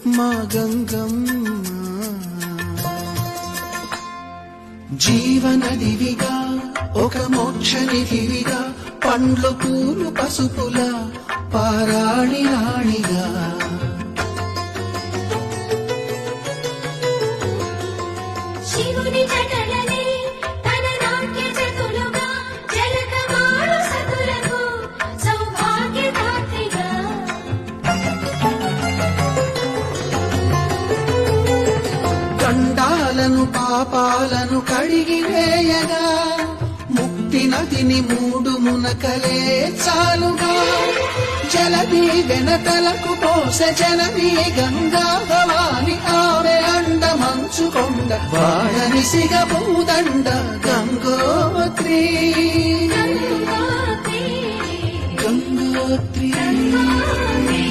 మా గంగమ్మ జీవనదివిగా ఒక మోక్షనిధివిగా పండ్లు పూలు పసుపుల పారాణి రాణిగా శివుని జటలనే తన నాట్య చతులుగా జలకమాడు సతులకు సౌభాగ్యదాత్రిగా గండాలను పాపాలను కడిగివేయగా ముక్తి నదిని మూడు మునకలే చాలుగా జలది వెనకలకు పోస జనని గంగా భవాని ఆమె అండ మంచుకొండ వాడనిసిగ పూదండ గంగోత్రి గంగోత్రి గంగోత్రి గంగోత్రి